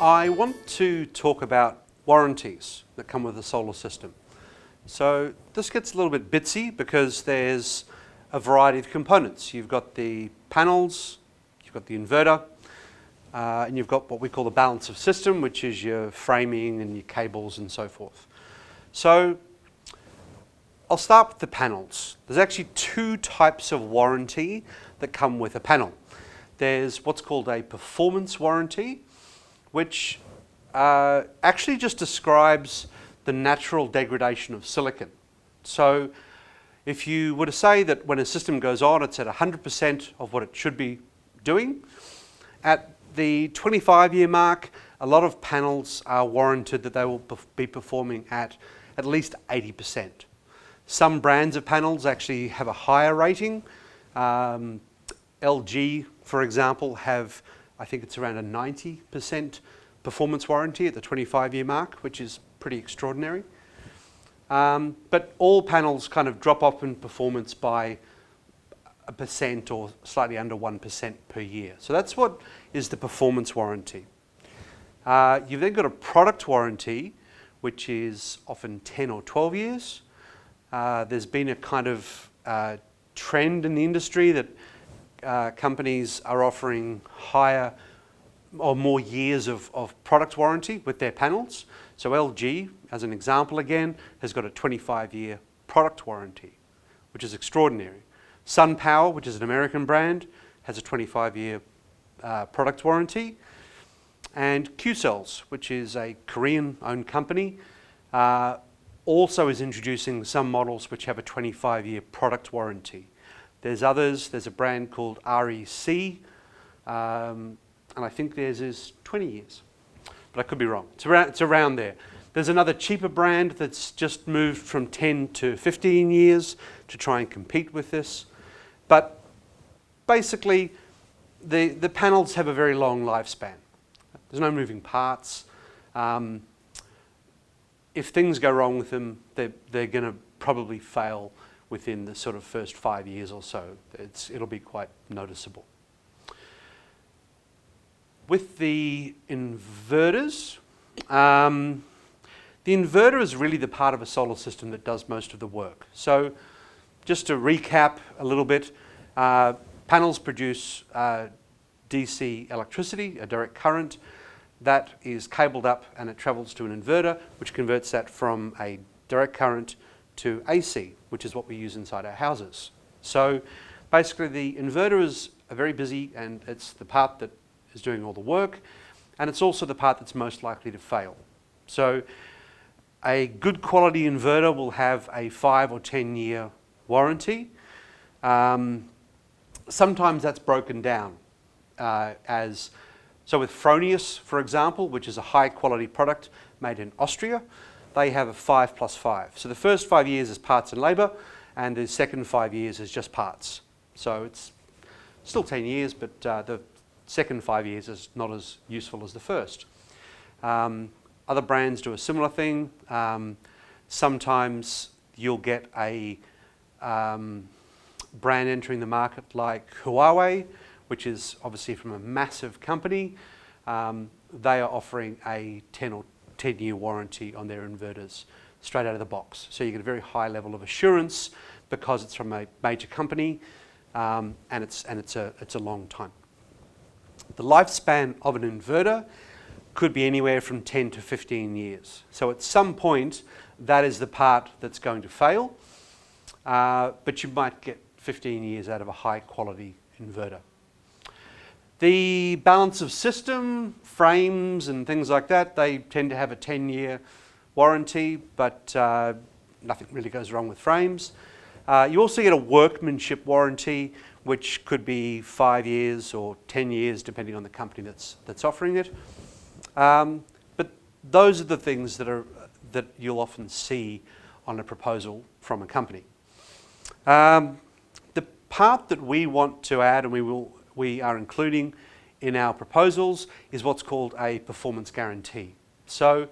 I want to talk about warranties that come with a solar system. So this gets a little bit bitsy because there's a variety of components. You've got the panels, you've got the inverter, and you've got what we call the balance of system, which is your framing and your cables and so forth. So I'll start with the panels. There's actually two types of warranty that come with a panel. There's what's called a performance warranty, which actually just describes the natural degradation of silicon. So if you were to say that when a system goes on, it's at 100% of what it should be doing, at the 25-year mark, a lot of panels are warranted that they will be performing at least 80%. Some brands of panels actually have a higher rating. LG, for example, have, I think it's around a 90% performance warranty at the 25-year mark, which is pretty extraordinary. But all panels kind of drop off in performance by 1% or slightly under 1% per year. So that's what is the performance warranty. You've then got a product warranty, which is often 10 or 12 years. There's been a kind of trend in the industry that companies are offering higher or more years of product warranty with their panels. So LG, as an example again, has got a 25-year product warranty, which is extraordinary. SunPower, which is an American brand, has a 25-year product warranty. And Qcells, which is a Korean-owned company, also is introducing some models which have a 25-year product warranty. There's others. There's a brand called REC, and I think theirs is 20 years, but I could be wrong. It's around there. There's another cheaper brand that's just moved from 10 to 15 years to try and compete with this. But basically, the panels have a very long lifespan. There's no moving parts. If things go wrong with them, they're going to probably fail within the sort of first 5 years or so. It'll be quite noticeable. With the inverters, the inverter is really the part of a solar system that does most of the work. So just to recap a little bit, panels produce DC electricity, a direct current, that is cabled up and it travels to an inverter, which converts that from a direct current to AC, which is what we use inside our houses. So basically the inverter is very busy, and it's the part that is doing all the work, and it's also the part that's most likely to fail. So a good quality inverter will have a 5 or 10 year warranty. Sometimes that's broken down so with Fronius, for example, which is a high quality product made in Austria, they have a 5+5. So the first 5 years is parts and labour, and the second 5 years is just parts. So it's still 10 years, but the second 5 years is not as useful as the first. Other brands do a similar thing. Sometimes you'll get a brand entering the market like Huawei, which is obviously from a massive company. They are offering a 10-year warranty on their inverters straight out of the box. So you get a very high level of assurance because it's from a major company, and it's a long time. The lifespan of an inverter could be anywhere from 10 to 15 years. So at some point, that is the part that's going to fail, but you might get 15 years out of a high quality inverter. The balance of system, frames and things like that, they tend to have a 10-year warranty, but nothing really goes wrong with frames. You also get a workmanship warranty, which could be 5 years or 10 years, depending on the company that's offering it. But those are the things that you'll often see on a proposal from a company. The part that we want to add, and we are including in our proposals, is what's called a performance guarantee. So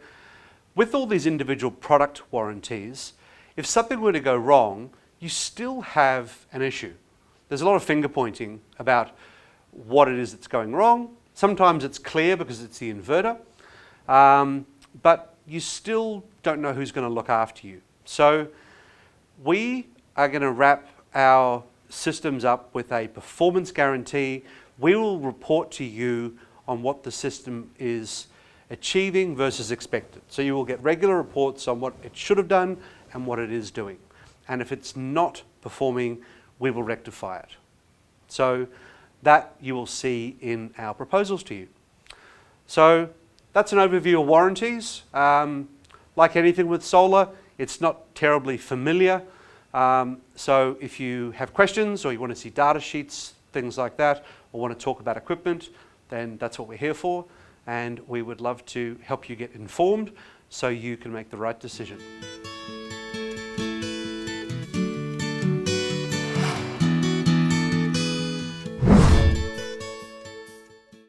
with all these individual product warranties, if something were to go wrong, you still have an issue. There's a lot of finger pointing about what it is that's going wrong. Sometimes it's clear because it's the inverter. but you still don't know who's going to look after you. So we are going to wrap our systems up with a performance guarantee. We will report to you on what the system is achieving versus expected. So you will get regular reports on what it should have done and what it is doing. And if it's not performing, we will rectify it. So that you will see in our proposals to you. So that's an overview of warranties. Like anything with solar, it's not terribly familiar. So if you have questions or you want to see data sheets, things like that, or want to talk about equipment, then that's what we're here for. And we would love to help you get informed so you can make the right decision.